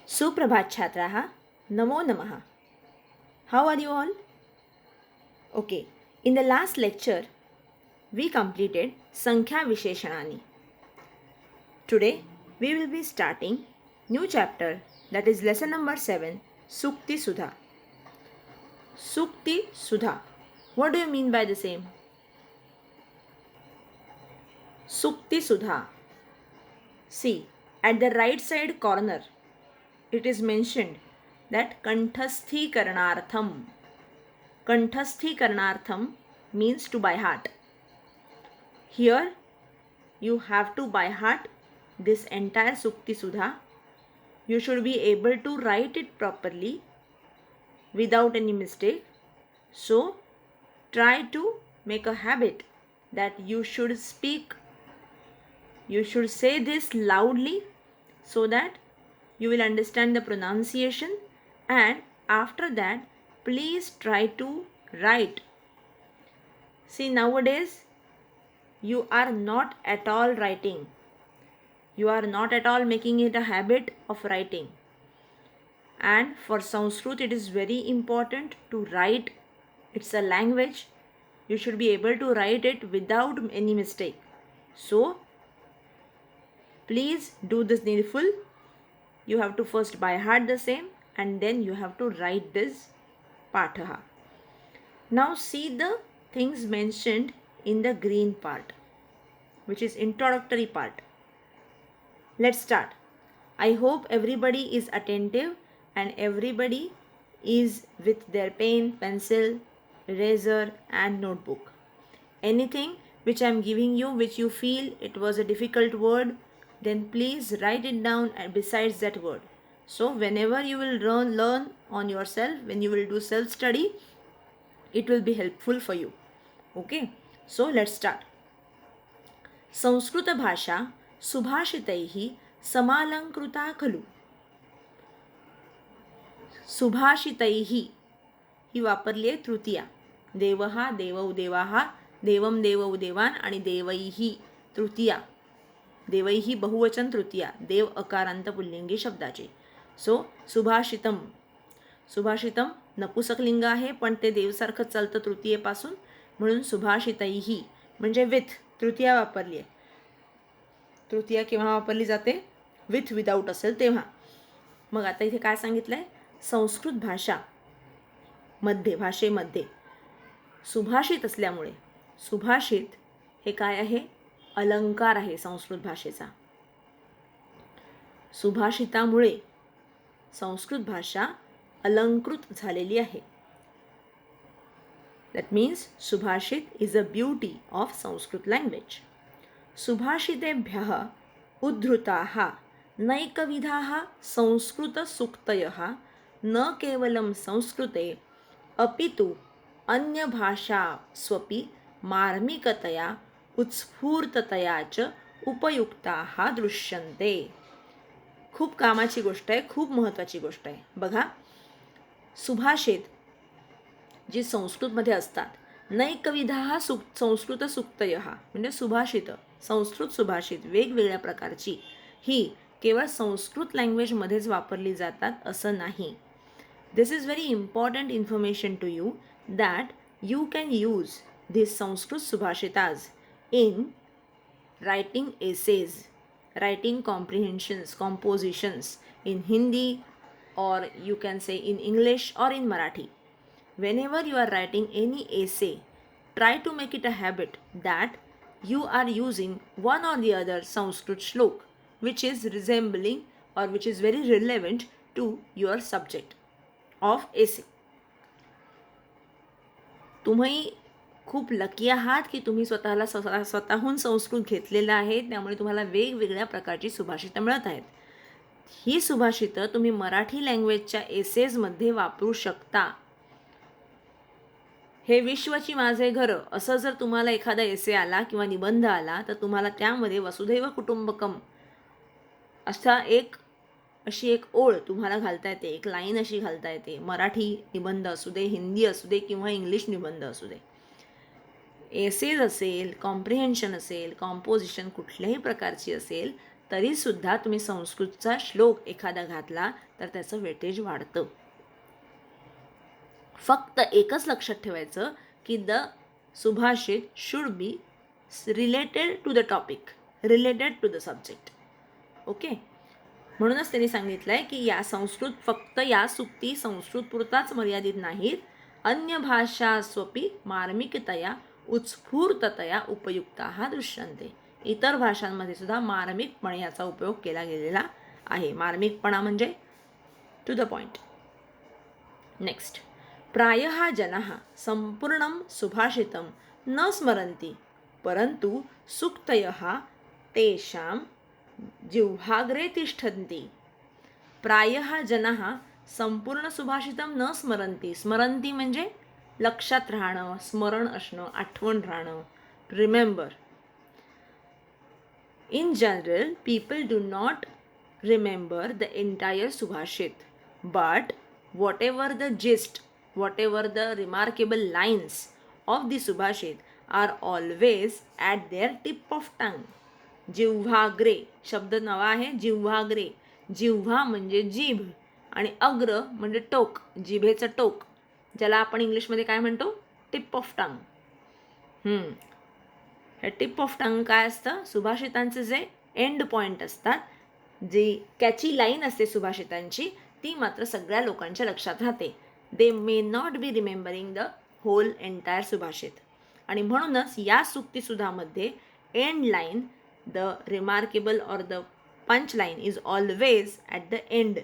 सुप्रभात छात्राः, नमो नमः. How are you all? Okay, in the last lecture, we completed Sankhya Visheshanani. Today, we will be starting new chapter, that is lesson number 7, Sukti Sudha. Sukti Sudha. What do you mean by the same? Sukti Sudha. See, at the right side corner, it is mentioned that Kanthasthikaranartham. Kanthasthikaranartham means to by heart. Here you have to by heart this entire Sukti Sudha. You should be able to write it properly without any mistake. So try to make a habit that you should speak, you should say this loudly so that you will understand the pronunciation, and after that please try to write. See, nowadays you are not at all writing. You are not at all making it a habit of writing. And for Sanskrit, it is very important to write. It's a language. You should be able to write it without any mistake. So, please do this needful. You have to first by heart the same, and then you have to write this Pathaha. Now see the things mentioned in the green part, which is introductory part. Let's start. I hope everybody is attentive and everybody is with their pen, pencil, eraser and notebook. Anything which I am giving you which you feel it was a difficult word, then please write it down besides that word. So whenever you will learn on yourself, when you will do self-study, it will be helpful for you. Okay, so let's start. Sanskrit भाषा सुभाषितैः समालंकृता खलु. सुभाषितैः ही वापरली आहे तृतीया. देवहा, देवौ देवाहा, देवम देवौ देवान आणि देवैः तृतीया. देवैः बहुवचन तृतीया. देव अकारांत पुल्लिंगी शब्दाचे. सो सुभाषितम. सुभाषितम नपुसकलिंग आहे, पण ते देवसारखं चालतं तृतीयेपासून, म्हणून सुभाषितैः म्हणजे विथ तृतीया वापरली आहे. तृतीया केव्हा वापरली जाते? विथ विदाऊट असेल तेव्हा. मग आता इथे काय सांगितलं आहे? संस्कृत भाषेमध्ये सुभाषित असल्यामुळे, सुभाषित हे काय आहे? अलंकार आहे संस्कृत भाषेचा. सुभाषितामुळे संस्कृत भाषा अलंकृत झालेली आहे. That means Subhashit is a beauty of Sanskrit language. सुभाषितेभ्यः उद्धृताः नैकविधाः संस्कृतसूक्तयः न केवलं संस्कृते अपितु अन्यभाषास्वपि मार्मिकतया उत्स्फूर्ततया च उपयुक्ताः दृश्यन्ते. खूप कामाची गोष्ट आहे, खूप महत्त्वाची गोष्ट आहे. बघा, सुभाषित जी संस्कृतमध्ये असतात, नैकविधाः संस्कृत सुक्तयः म्हणजे सुभाषित, संस्कृत सुभाषित वेगवेगळ्या प्रकारची, ही केवळ संस्कृत लँग्वेजमध्येच वापरली जातात असं नाही. This is very important information to you that you can use this Sanskrit subhashitas in writing essays, writing comprehensions, compositions in Hindi, or you can say in English or in Marathi. Whenever you are writing any essay, try to make it a habit that you are using one or the other Sanskrit shlok which is resembling or which is very relevant to your subject of essay. तुम्ही खूप lucky आहात की तुम्ही स्वतःहून संस्कृत घेतलेलं आहे, त्यामुळे तुम्हाला वेगवेगळ्या प्रकारची सुभाषितं मिळत आहेत. ही सुभाषितं तुम्ही मराठी लँग्वेजच्या एसेजमध्ये वापरू शकता. हे विश्वची माझे घर असं जर तुम्हाला एखादा एसे आला किंवा निबंध आला, तर तुम्हाला त्यामध्ये वसुधैव कुटुंबकम अशी एक ओळ तुम्हाला घालता येते, एक लाईन अशी घालता येते. मराठी निबंध असू दे, हिंदी असू दे किंवा इंग्लिश निबंध असू दे. एसेज असेल, कॉम्प्रिहेन्शन असेल, कॉम्पोजिशन कुठल्याही प्रकारची असेल, तरीसुद्धा तुम्ही संस्कृतचा श्लोक एखादा घातला तर त्याचं वेटेज वाढतं. फक्त एकच लक्षात ठेवायचं की the subhashit should be related to the topic, related to the subject. Okay, म्हणूनच त्यांनी सांगितलं आहे की या संस्कृत फक्त या सुक्ती संस्कृतपुरताच मर्यादित नाहीत, अन्य भाषास्वपि मार्मिकतया उत्स्फूर्ततया उपयुक्ताः दृश्यन्ते. इतर भाषांमध्ये सुद्धा मार्मिकपणे याचा उपयोग केला गेलेला आहे. मार्मिकपणा म्हणजे टू द पॉईंट. नेक्स्ट, प्रायः जनाः संपूर्णं सुभाषितं न स्मरन्ति, परन्तु सूक्तयः तेषां जिह्वाग्रे तिष्ठन्ति. प्रायः जनाः संपूर्ण सुभाषितं न स्मरन्ति. स्मरन्ति म्हणजे लक्षात राहणं, स्मरण असणं, आठवण राहणं, remember. In general, people do not remember the entire Subhashit, but whatever the gist, whatever the remarkable lines of the Subhashit are always at their tip of tongue. जिव्हाग्रे शब्द नवा आहे. जिव्हाग्रे, जिव्हा म्हणजे जीभ आणि अग्र म्हणजे टोक, जिभेचं टोक, ज्याला आपण इंग्लिशमध्ये काय म्हणतो, टिप ऑफ टंग. हे टिप ऑफ टंग काय असतं, सुभाषितांचे जे एंड पॉईंट असतात, जी कॅची लाईन असते सुभाषितांची, ती मात्र सगळ्या लोकांच्या लक्षात राहते. They may not be remembering the whole entire subhashit. आणि म्हणूनच या सुक्तीसुधामध्ये end line, the remarkable or the punch line is always at the end.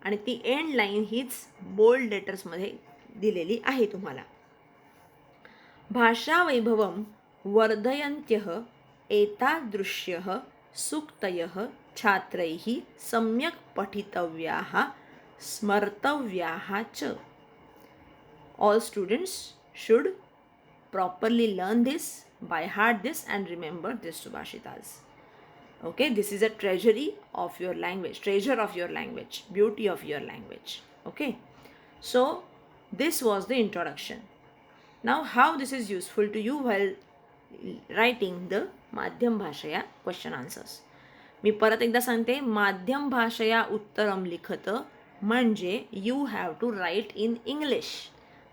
आणि ती एंड लाईन हीच बोल्ड लेटर्समध्ये दिलेली आहे तुम्हाला. भाषावैभवं वर्धयन्त्यः एतादृश्यः सूक्तयः छात्रैः सम्यक् पठितव्याः स्मर्तव्याः च. All students should properly learn this, by heart this, and remember this Subhashitas. Okay, this is a treasury of your language, treasure of your language, beauty of your language. Okay, so this was the introduction. Now how this is useful to you while writing the माध्यम भाषया question answers. मी परत एकदा सांगते, माध्यम भाषया उत्तरम लिखत म्हणजे you have to write in English.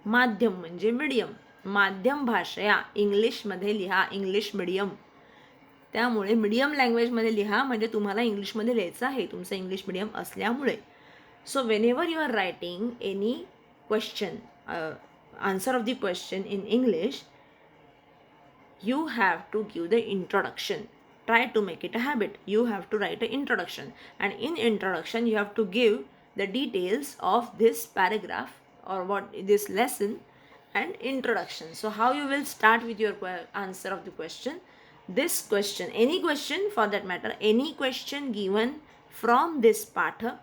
माध्यम म्हणजे मीडियम, माध्यम भाषया इंग्लिशमध्ये लिहा, इंग्लिश मीडियम. त्यामुळे मीडियम लँग्वेजमध्ये लिहा, म्हणजे तुम्हाला इंग्लिशमध्ये लिहायचं आहे, तुमचं इंग्लिश मीडियम असल्यामुळे. So whenever you are writing any question, answer of the question in English, you have to give the introduction. Try to make it a habit. You have to write an introduction, and in introduction you have to give the details of this paragraph or what this lesson and introduction. So how you will start with your answer of the question. This question, any question for that matter, any question given from this patha,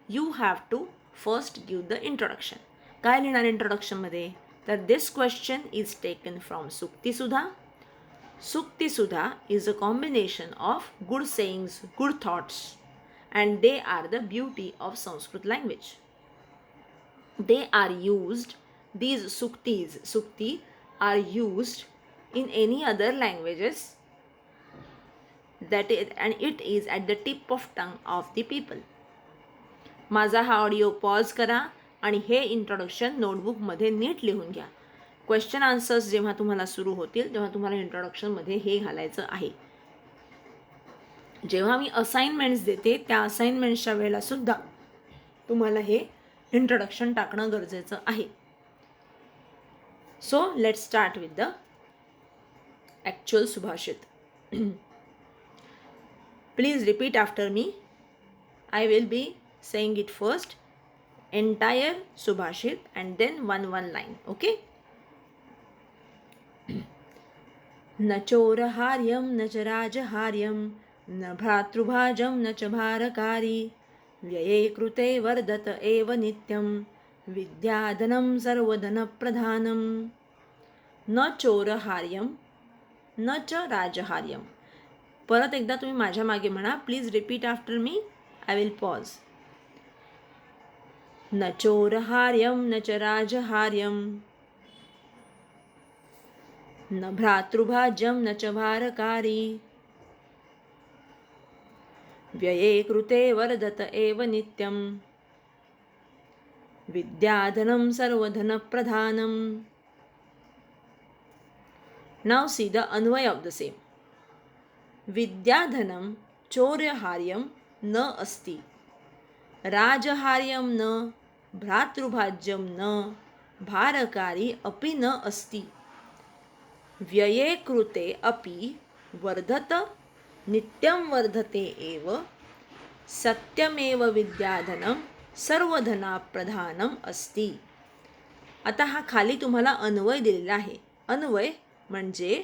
you have to first give the introduction. काय लिहिणार introduction मध्ये, तर this question is taken from Sukti Sudha. Sukti Sudha is a combination of good sayings, good thoughts, and they are the beauty of Sanskrit language. They are used, these sukti are used in any other languages, that is, and it is at the tip of tongue of the people. माझा हा audio pause करा आणि हे introduction नोटबुकमध्ये नीट लिहून घ्या. Question answers जेव्हा तुम्हाला सुरू होतील तेव्हा तुम्हाला इंट्रोडक्शनमध्ये हे घालायचं आहे. जेव्हा मी असाइनमेंट्स देते त्या असाइनमेंट्सच्या वेळेला सुद्धा तुम्हाला हे इंट्रोडक्शन टाकणं गरजेचं आहे. So let start with the actual subhashit. Please repeat after me. I will be saying it first, entire Subhashit, and then one line. Okay. न चोरहार्यं न च राजहार्यं न भ्रातृभाजं न च भारकारी व्यये कृते वर्धत एव नित्यं विद्याधनं सर्वधनप्रधानं. न चोरहार्यं न च राजहार्यं. परत एकदा तुम्ही माझ्या मागे म्हणा. Please repeat after me. I will pause. न चोरहार्यं न च राजहार्यं न भ्रातृभाज्यं न च भारकारी व्यये कृते वर्धत एव नित्यं विद्याधनं सर्वधनप्रधानम्. Now see the Anvay of the same. विद्याधनं चौर्यहार्यं न अस्ति, राजहार्यं न, भ्रातृभाज्यं न, भारकारी अपि न अस्ति. व्यये कृते अपि वर्धत, नित्यं वर्धते एव, सत्यमेव विद्याधनं सर्वधनाप्रधानम अस्ति. आता हा खाली तुम्हाला अन्वय दिलेला आहे. अन्वय म्हणजे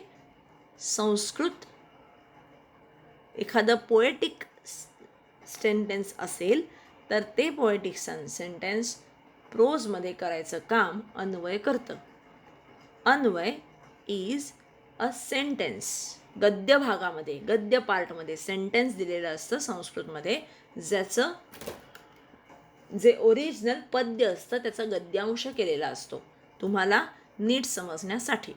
संस्कृत एखादं पोएटिक सेंटेन्स असेल तर ते पोएटिक सेंटेन्स प्रोजमध्ये करायचं काम अन्वय करतं. Anvay is a sentence. गद्य भागामध्ये, गद्य पार्टमध्ये सेंटेन्स दिलेलं असतं संस्कृतमध्ये, ज्याचं जे ओरिजिनल पद्य असतं त्याचा गद्यांश केलेला असतो तुम्हाला नीट समजण्यासाठी.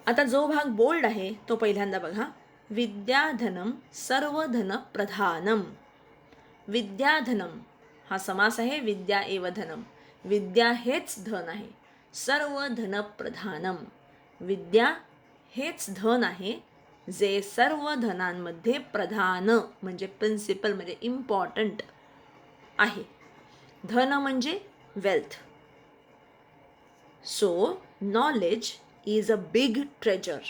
आता जो भाग बोल्ड आहे तो पहिल्यांदा बघा. विद्याधनम सर्वधन प्रधानम. विद्याधनम हा समास आहे. विद्या एव धनम. विद्या हेच धन आहे. सर्वधन प्रधानम. विद्या हेच धन आहे जे सर्व धनांमध्ये प्रधान म्हणजे प्रिन्सिपल म्हणजे इम्पॉर्टंट आहे. धन म्हणजे wealth. So knowledge is a big treasure.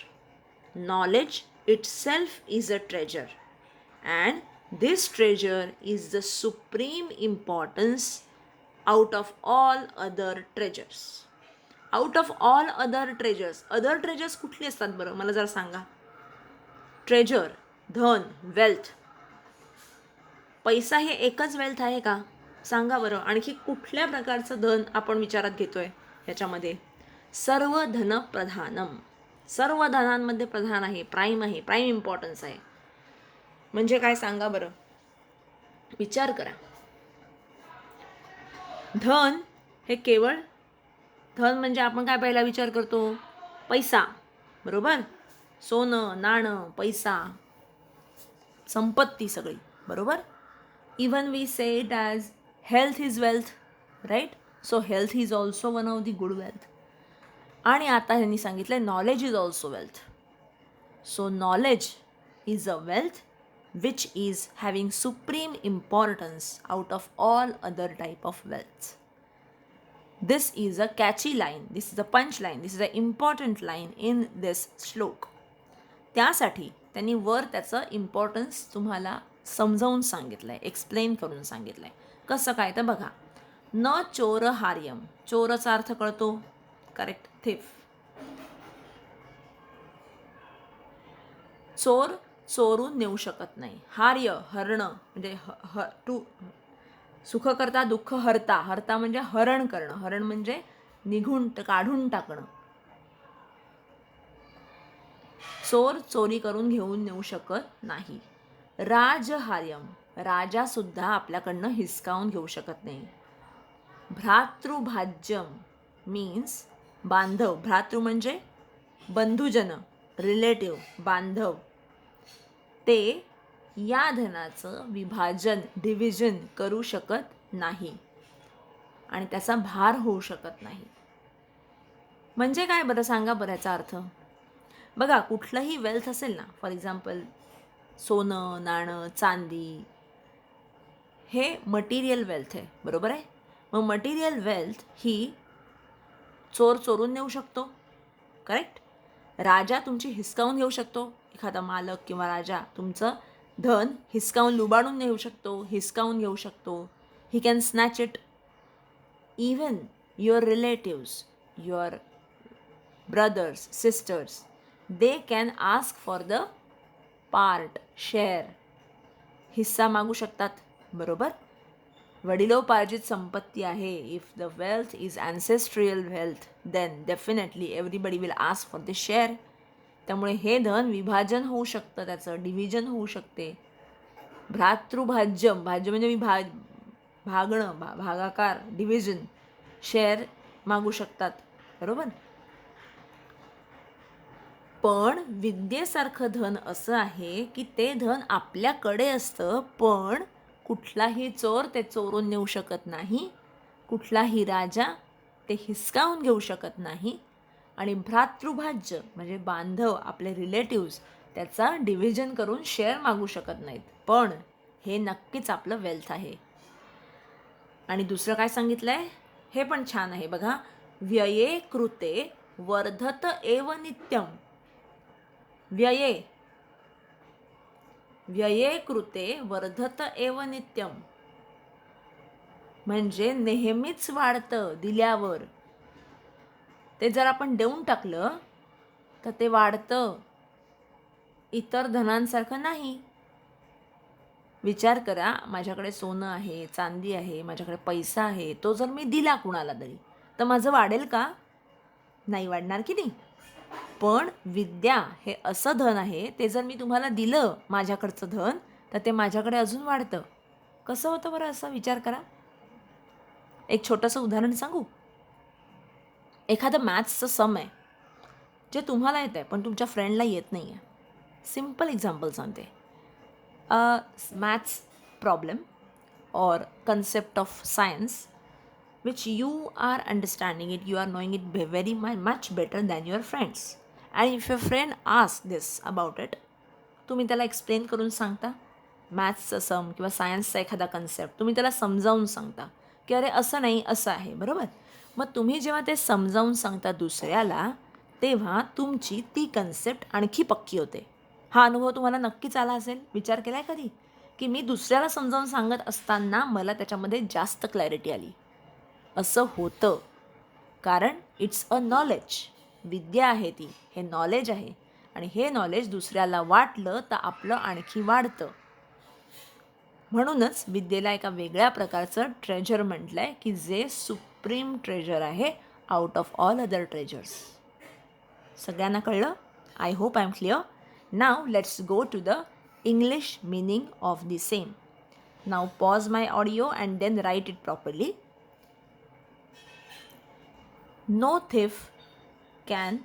Knowledge itself is a treasure, and this treasure is the supreme importance out of all other treasures. Out of all other treasures. Other treasures कुठले असतात बरं मला जरा सांगा. Treasure, धन, wealth. पैसा हे एकच वेल्थ आहे का? सांगा बरं. आणखी कुठल्या प्रकारचं धन आपण विचारात घेतोय याच्यामध्ये? सर्व धन प्रधानम. सर्व धनांमध्ये प्रधान आहे, प्राईम आहे, प्राईम इम्पॉर्टन्स आहे. म्हणजे काय सांगा बरं. विचार करा. धन हे केवळ, धन म्हणजे आपण काय पहिला विचार करतो? पैसा, बरोबर? सोनं, नाणं, पैसा, संपत्ती सगळी, बरोबर? Even we say it as health is wealth, right? So health is also one of the good wealth. आणि आता ह्यांनी सांगितलं knowledge is also wealth. So knowledge is a wealth which is having supreme importance out of all other type of wealth. This is a catchy line. This is a punch line. This is a important line in this shlok. त्यासाठी त्यांनी वर त्याचं importance तुम्हाला समजावून सांगितलं आहे, explain करून सांगितलं आहे. कसं काय तर बघा. न चोरहार्यम. चोरचा अर्थ कळतो, करेक्ट? थिफ. चोर चोरून नेऊ शकत नाही. हार्य हरणं म्हणजे टू सुख करता दुःख हरता. हरता म्हणजे हरण करणं. हरण म्हणजे निघून काढून टाकणं. चोर चोरी करून घेऊन नेऊ शकत नाही. राजहार्यम. राजा सुद्धा आपल्याकडनं हिसकावून घेऊ शकत नाही. भ्रातृभाज्यम मीन्स बांधव. भ्रातृ म्हणजे बंधुजन, रिलेटिव्ह, बांधव. ते या धनाचं विभाजन, डिव्हिजन करू शकत नाही आणि त्याचा भार होऊ शकत नाही. म्हणजे काय बरं सांगा बरं याचा अर्थ. बघा कुठलंही वेल्थ असेल ना, फॉर एक्झाम्पल सोनं, नाणं, चांदी, हे मटेरियल वेल्थ आहे, बरोबर आहे? मग मटेरियल वेल्थ ही चोर चोरून नेऊ शकतो, करेक्ट? राजा तुमची हिसकावून घेऊ शकतो. एखादा मालक किंवा राजा तुमचं धन हिसकावून लुबाडून नेऊ शकतो, हिसकावून घेऊ शकतो. He can snatch it. Even your relatives, your brothers, sisters, they can ask for the part, share, हिस्सा मागू शकतात, बरोबर? वडिलोपार्जित संपत्ती आहे. If the wealth is ancestral wealth then definitely everybody will ask for the share. त्यामुळे हे धन विभाजन होऊ शकतं, त्याचं डिव्हिजन होऊ शकते. भ्रातृभाज्यम. भाज्य म्हणजे भागणं, भागाकार, डिव्हिजन. शेअर मागू शकतात, बरोबर? पण विद्येसारखं धन असं आहे की ते धन आपल्याकडे असतं, पण कुठलाही चोर ते चोरून नेऊ शकत नाही, कुठलाही राजा ते हिसकावून घेऊ शकत नाही, आणि भ्रातृभाज्य म्हणजे बांधव आपले रिलेटिव्स त्याचा डिव्हिजन करून शेअर मागू शकत नाहीत. पण हे नक्कीच आपलं वेल्थ आहे. आणि दुसरं काय सांगितलं आहे हे पण छान आहे बघा. व्यये कृते वर्धत एव नित्यम. व्यये व्यये कृते वर्धत एव नित्यम म्हणजे नेहमीच वाढतं दिल्यावर. ते जर आपण देऊन टाकलं तर ते वाढतं, इतर धनांसारखं नाही. विचार करा, माझ्याकडे सोनं आहे, चांदी आहे, माझ्याकडे पैसा आहे, तो जर मी दिला कुणाला तरी तर माझं वाढेल का? नाही वाढणार की नाही. पण विद्या हे असं धन आहे, ते जर मी तुम्हाला दिलं माझ्याकडचं धन तर ते माझ्याकडे अजून वाढतं. कसं होतं बरं असं विचार करा. एक छोटंसं उदाहरण सांगू. एखादं मॅथ्सचं सम आहे जे तुम्हाला येत आहे पण तुमच्या फ्रेंडला येत नाही आहे. सिम्पल एक्झाम्पल सांगते. Maths problem or concept of science which you are understanding it, you are knowing it very much better than your friends, and if your friend asks this about it, तुम्ही त्याला explain करून सांगता मॅथ्सचं सम किंवा सायन्सचा एखादा concept तुम्ही त्याला समजावून सांगता की अरे असं नाही असं आहे, बरोबर. मग तुम्ही जेव्हा ते समजावून सांगता दुसऱ्याला तेव्हा तुमची ती कन्सेप्ट आणखी पक्की होते. हा अनुभव तुम्हाला नक्कीच आला असेल. विचार केला आहे कधी की मी दुसऱ्याला समजावून सांगत असताना मला त्याच्यामध्ये जास्त क्लॅरिटी आली. असं होतं कारण इट्स अ नॉलेज. विद्या आहे ती, हे नॉलेज आहे, आणि हे नॉलेज दुसऱ्याला वाटलं तर आपलं आणखी वाढतं. म्हणूनच विद्येला एका वेगळ्या प्रकारचं ट्रेजर म्हटलं आहे की जे सुप्रीम ट्रेजर आहे out of all other treasures. सगळ्यांना कळलं? I hope I am clear. Now let's go to the English meaning of the same. Now pause my audio and then write it properly. No thief can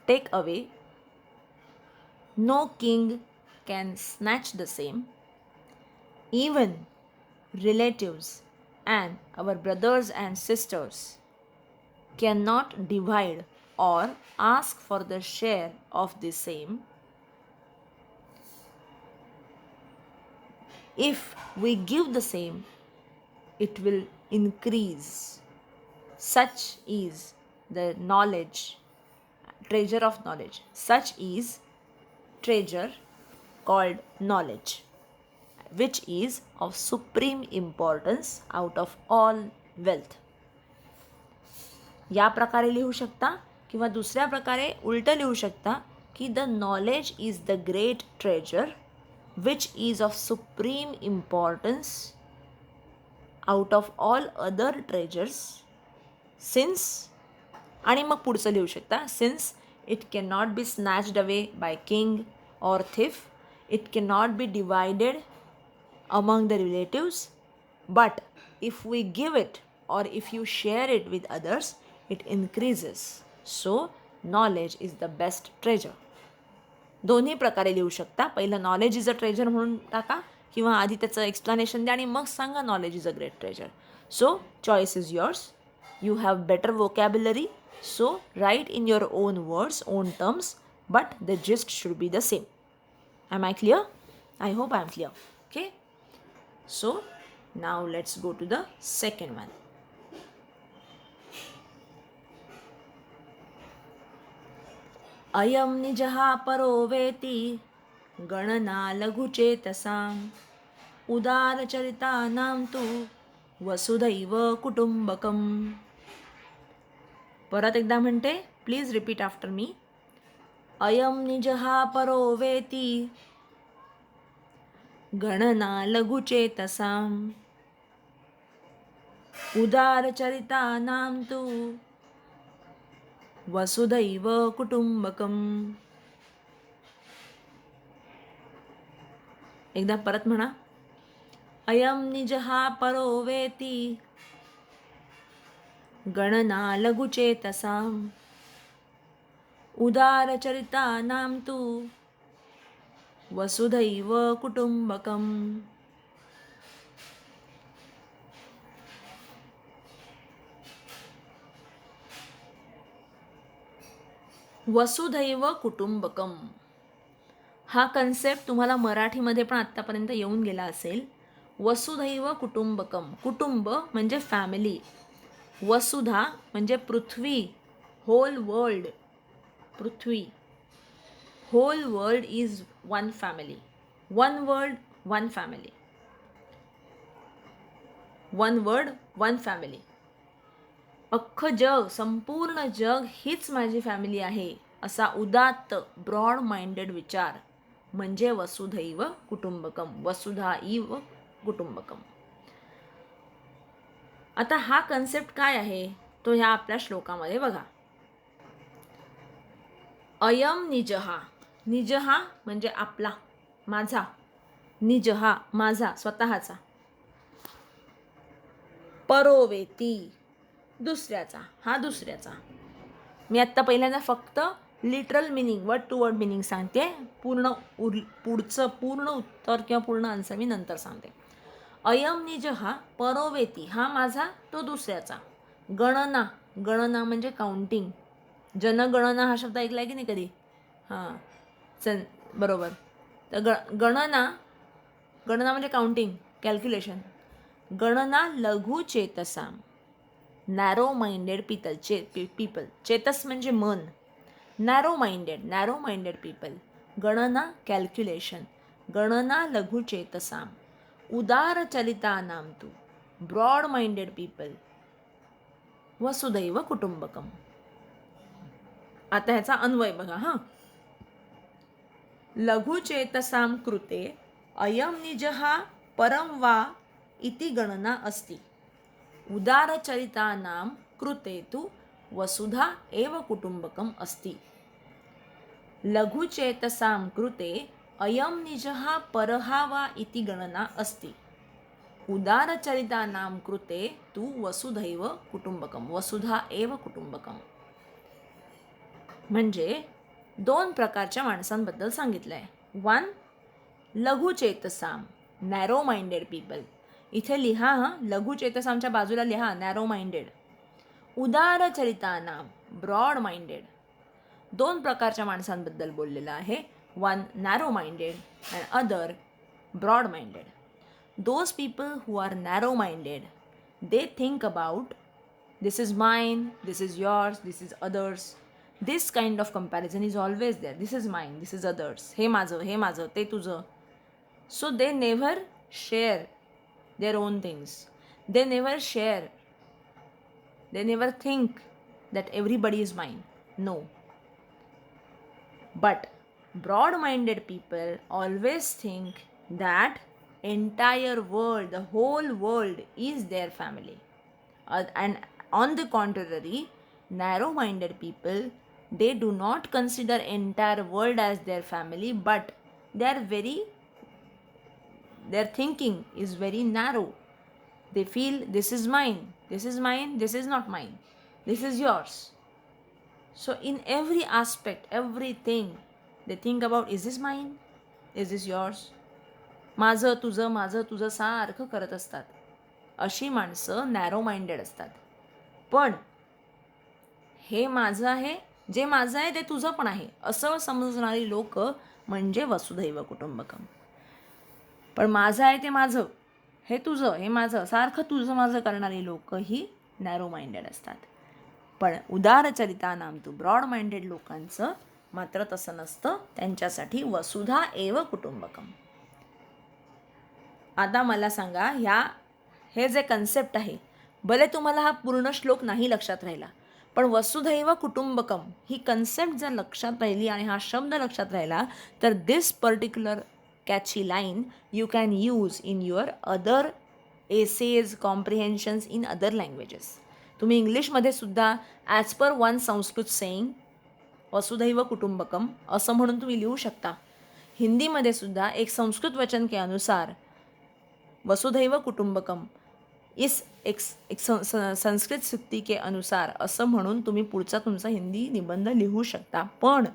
take away, no king can snatch the same, even relatives and our brothers and sisters cannot divide or ask for the share of the same. If we give the same, it will increase. Such is the knowledge, treasure of knowledge. Such is treasure called knowledge, which is of supreme importance out of all wealth. या प्रकारे लिहू शकता किंवा दुसऱ्या प्रकारे उलटं लिहू शकता की the knowledge is the great treasure which is of supreme importance out of all other treasures, since, आणि मग पुढचं लिहू शकता, since it cannot be snatched away by king or thief, it cannot be divided among the relatives, but if we give it or if you share it with others, it increases. So knowledge is the best treasure. दोन्ही प्रकारे लिहू शकता. पहिलं knowledge is a treasure म्हणून टाका किंवा आधी त्याचं एक्सप्लेनेशन द्या आणि मग सांगा knowledge is a great treasure. So choice is yours. You have better vocabulary, so write in your own words, own terms, but the gist should be the same. Am I clear? I hope I am clear. Okay. So now let's go to the second one. अयम निजहा परो वेति गणना लघुचेतसाम् उदारचरितानां तु वसुधैव कुटुंबकम्. परत एकदा म्हणते, please repeat after मी. अयम निजहा परो वेति गणना लघुचेतसाम् उदारचरितानां तु वसुधैव कुटुंबकम्. एकदा परत म्हणा. अयम निजहा परो वेति गणना लघुचेतसाम् उदारचरितानां तु वसुधैव कुटुंबकम्. वसुधैव कुटुंबकम हा कन्सेप्ट तुम्हाला मराठीमध्ये पण आत्तापर्यंत येऊन गेला असेल. वसुधैव कुटुंबकम, कुटुंब म्हणजे फॅमिली, वसुधा म्हणजे पृथ्वी, होल वर्ल्ड, पृथ्वी, whole world is one family, one world one family, one world one family. अख्खं जग, संपूर्ण जग हीच माझी फॅमिली आहे, असा उदात्त ब्रॉड माइंडेड विचार म्हणजे वसुधैव कुटुंबकम, वसुधा इव कुटुंबकम. आता हा कन्सेप्ट काय आहे तो ह्या आपल्या श्लोकामध्ये बघा. अयम निजहा, निजहा म्हणजे आपला, माझा, निजहा माझा स्वतःचा, परोवेती दुसऱ्याचा, हा दुसऱ्याचा. मी आत्ता पहिल्यांदा फक्त literal meaning, word to word meaning सांगते. पुढचं पूर्ण उत्तर किंवा पूर्ण आन्सर मी नंतर सांगते. अयम निज हा परोवेती, हा माझा तो दुसऱ्याचा. गणना, गणना म्हणजे काउंटिंग. जनगणना हा शब्द ऐकला आहे की नाही कधी? हां, बरोबर. तर गणना, गणना म्हणजे काउंटिंग, कॅल्क्युलेशन. गणना लघु चेतसाम, नॅरो माइंडेड पीपल, चेतस म्हणजे मन, नॅरो माइंडेड पीपल. गणना कॅल्क्युलेशन, गणना लघु चेतसाम, उदार चलितानां तु ब्रॉड माइंडेड पीपल, वसुधैव कुटुंबकम. आता ह्याचा अन्वय बघा. लघु चेतसां कृते अयम निजहा परम वा इति गणना अस्ति, उदारचरितानां कृते तु वसुधा एव कुटुंबकम अस्ति. लघुचेतसां कृते अयम निजहा परहा वा इति गणना अस्ति, उदारचरितानां कृते तु वसुधैव कुटुंबकम, वसुधा एव कुटुंबकम. म्हणजे दोन प्रकारच्या माणसांबद्दल सांगितलं आहे. वन, लघुचेतसाम, नॅरो माइंडेड पीपल. इथे लिहा, लघुचेतसामच्या बाजूला लिहा नॅरो माइंडेड. उदारचरितानाम, ब्रॉड माइंडेड. दोन प्रकारच्या माणसांबद्दल बोललेलं आहे. One narrow minded and other broad minded. Those people who are narrow minded, they think about this is mine, this is yours, this is others. This kind of comparison is always there. This is mine, this is others. हे माझं, ते तुझं. So they never share their own things. They never share. They never think that everybody is mine. No. But broad-minded people always think that entire world, the whole world is their family. And on the contrary, narrow-minded people, they do not consider entire world as their family, but their thinking is very narrow. They feel this is mine, this is mine, this is not mine, this is yours. So in every aspect, everything, they think about, is this mine, is this yours. माझं तुझं सारखं करत असतात. अशी माणसं narrow minded असतात. पण हे माझं आहे, जे माझं आहे ते तुझं पण आहे असं समजणारी लोक म्हणजे वसुधैव कुटुंबकम. पण माझं आहे ते माझं, हे तुझं, हे माझं, सारखं तुझं माझं करणारी लोक ही नॅरो माइंडेड असतात. पण उदारचरितानां तु, ब्रॉड माइंडेड लोकांचं मात्र तसं नसतं. त्यांच्यासाठी वसुधा एव कुटुंबकम. आता मला सांगा, हे जे कन्सेप्ट आहे, भले तुम्हाला हा पूर्ण श्लोक नाही लक्षात राहिला, पण वसुधैव कुटुंबकम ही कन्सेप्ट जर लक्षात राहिली आणि हा शब्द लक्षात राहिला, तर दिस particular catchy line you can use in your other essays, comprehensions in other languages. तुम्ही इंग्लिशमध्ये सुद्धा as per one Sanskrit saying वसुधैव कुटुंबकम असं म्हणून तुम्ही लिहू शकता. हिंदीमध्ये सुद्धा एक संस्कृत वचन के अनुसार वसुधैव कुटुंबकम इस संस्कृत सूक्ती के अनुसार असं म्हणून तुम्ही पुढचा तुमचा हिंदी निबंध लिहू शकता. पण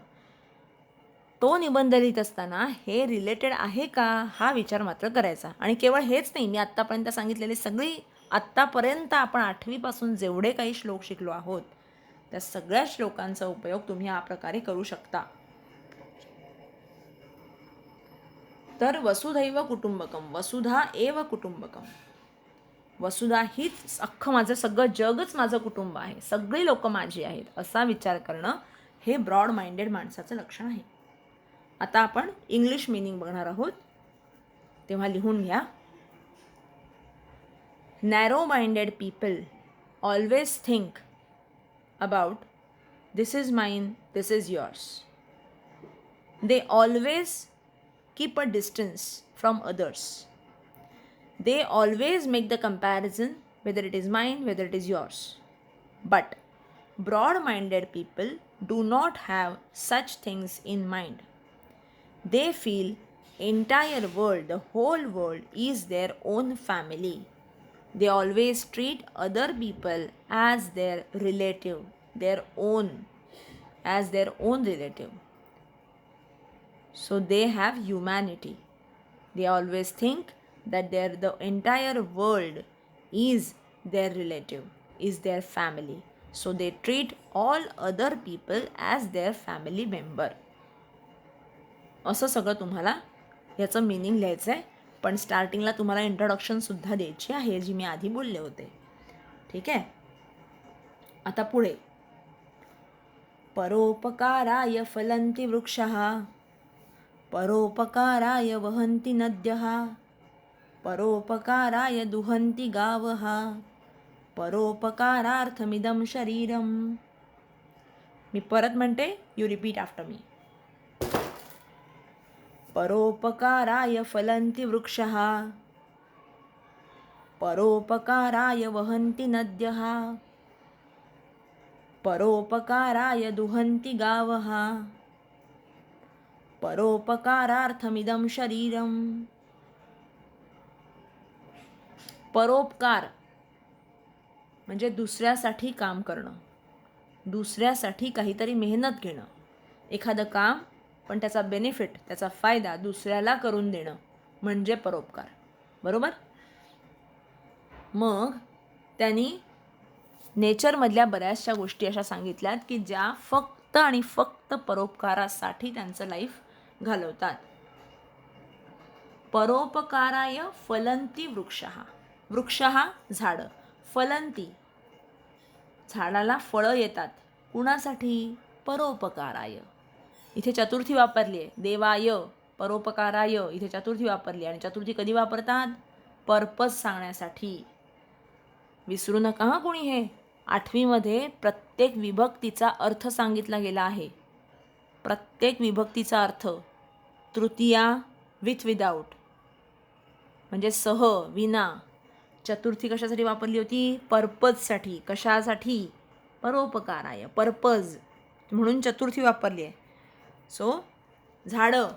तो निबंध लिहित असताना हे रिलेटेड आहे का हा विचार मात्र करायचा. आणि केवळ हेच नाही, मी आत्तापर्यंत सांगितलेली सगळी आत्तापर्यंत आपण 8वीपासून जेवढे काही श्लोक शिकलो आहोत त्या सगळ्या श्लोकांचा उपयोग तुम्ही या प्रकारे करू शकता. तर वसुधैव कुटुंबकम, वसुधा एव कुटुंबकम. वसुधा हीच अख्खं माझं सगळं जगच माझं कुटुंब आहे, सगळी लोक माझी आहेत, असा विचार करणं हे ब्रॉड माइंडेड माणसाचं लक्षण आहे. आता आपण इंग्लिश मीनिंग बघणार आहोत, तेव्हा लिहून घ्या. Narrow minded people always think about this is mine, this is yours. They always keep a distance from others. They always make the comparison whether it is mine, whether it is yours. But broad-minded people do not have such things in mind. They feel entire world, the whole world is their own family. They always treat other people as their relative, as their own relative. So they have humanity. They always think that the entire world is their relative, is their family. So they treat all other people as their family member. असं सगळं तुम्हाला याचं meaning लिहायचं आहे. पण स्टार्टिंगला तुम्हाला इंट्रोडक्शनसुद्धा द्यायची आहे, जी मी आधी बोलले होते. ठीक आहे. आता पुढे. परोपकाराय फलन्ति वृक्षः, परोपकाराय वहन्ति नद्यः, परोपकाराय दुहन्ति गावः, परोपकारार्थमिदं शरीरम. मी परत म्हणते, यू रिपीट आफ्टर मी. परोपकाराय फलन्ति वृक्षः, परोपकाराय वहन्ति नद्यः, परोपकाराय दुहन्ति गावः, परोपकारार्थमिदं शरीरम. परोपकार म्हणजे दुसऱ्यासाठी काम करणं, दुसऱ्यासाठी काहीतरी मेहनत घेणं, एखादं काम पण त्याचा बेनिफिट, त्याचा फायदा दुसऱ्याला करून देणं म्हणजे परोपकार. बरोबर. मग त्यांनी नेचरमधल्या बऱ्याचशा गोष्टी अशा सांगितल्यात की ज्या फक्त आणि फक्त परोपकारासाठी त्यांचं लाईफ घालवतात. परोपकाराय फलन्ति वृक्षः. वृक्षः झाडं, फलन्ति झाडाला फळं येतात. कुणासाठी? परोपकाराय. इथे चतुर्थी वापरली आहे. देवाय परोपकाराय इथे चतुर्थी वापरली, आणि चतुर्थी कधी वापरतात? पर्पज सांगण्यासाठी. विसरू नका हां कोणी हे. 8वीमध्ये प्रत्येक विभक्तीचा अर्थ सांगितला गेला आहे. प्रत्येक विभक्तीचा अर्थ. तृतीया विथ विदाऊट म्हणजे सह, विना. चतुर्थी कशासाठी वापरली होती? पर्पजसाठी. कशासाठी? परोपकाराय, पर्पज म्हणून चतुर्थी वापरली आहे. सो झाडं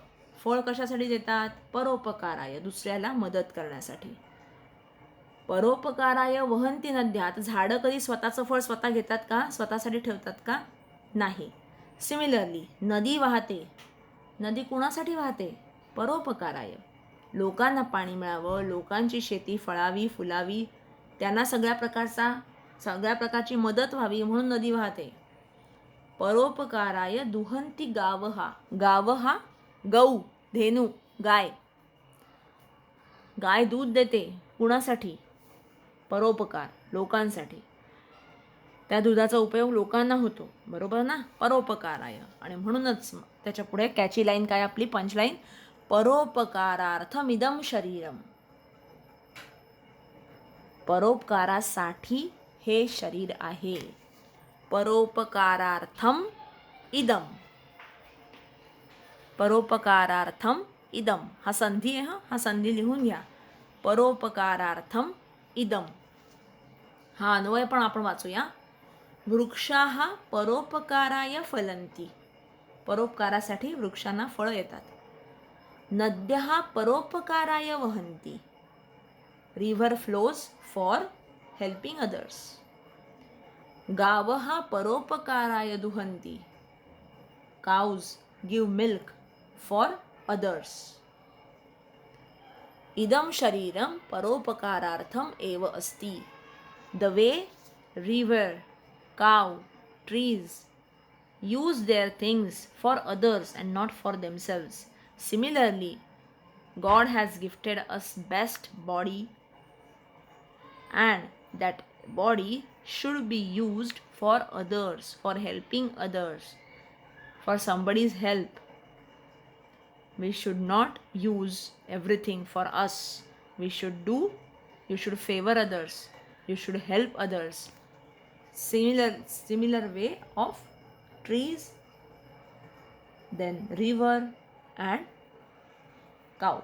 फळ कशासाठी देतात? परोपकाराय, दुसऱ्याला मदत करण्यासाठी. परोपकाराय वहन्ति नद्यात. झाडं कधी स्वतःचं फळ स्वतः घेतात का? स्वतःसाठी ठेवतात का? नाही. सिमिलरली नदी वाहते. नदी कुणासाठी वाहते? परोपकाराय. लोकांना पाणी मिळावं, लोकांची शेती फळावी फुलावी, त्यांना सगळ्या प्रकारची मदत व्हावी म्हणून नदी वाहते. परोपकाराय दुहन्ति गावः. गावः गौ, धेनू, गाय. गाय दूध देते. कुणासाठी? परोपकार, लोकांसाठी. त्या दुधाचा उपयोग लोकांना होतो. बरोबर ना? परोपकाराय. आणि म्हणूनच त्याच्या पुढे कॅची लाईन काय आपली? पंचलाईन. परोपकारार्थमिदं शरीरम. परोपकारासाठी हे शरीर आहे. परोपकारार्थम इदम. परोपकारार्थम इदम हा संधी आहे. हा संधी लिहून घ्या. परोपकारार्थम इदम. हा अन्वय पण आपण वाचूया. वृक्षाः परोपकाराय फलन्ति. परोपकारासाठी वृक्षांना फळं येतात. नद्यः परोपकाराय वहन्ति. River flows for helping others. Gavaha paropakaraaya duhanti. Cows give milk for others. Idam shariram paropakaraartham eva asti. The way river, cow, trees use their things for others and not for themselves. Similarly, God has gifted us best body, and that body should be used for others, for helping others, for somebody's help. We should not use everything for us. You should favor others, you should help others. Similar way of trees, then river and cow.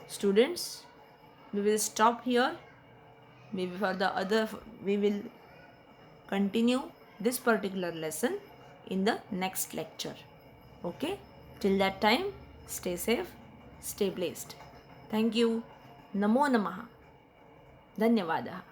Students, we will stop here. We will continue this particular lesson in the next lecture. Okay? Till that time, stay safe, stay blessed. Thank you. Namo Namaha. Dhanyavadaha.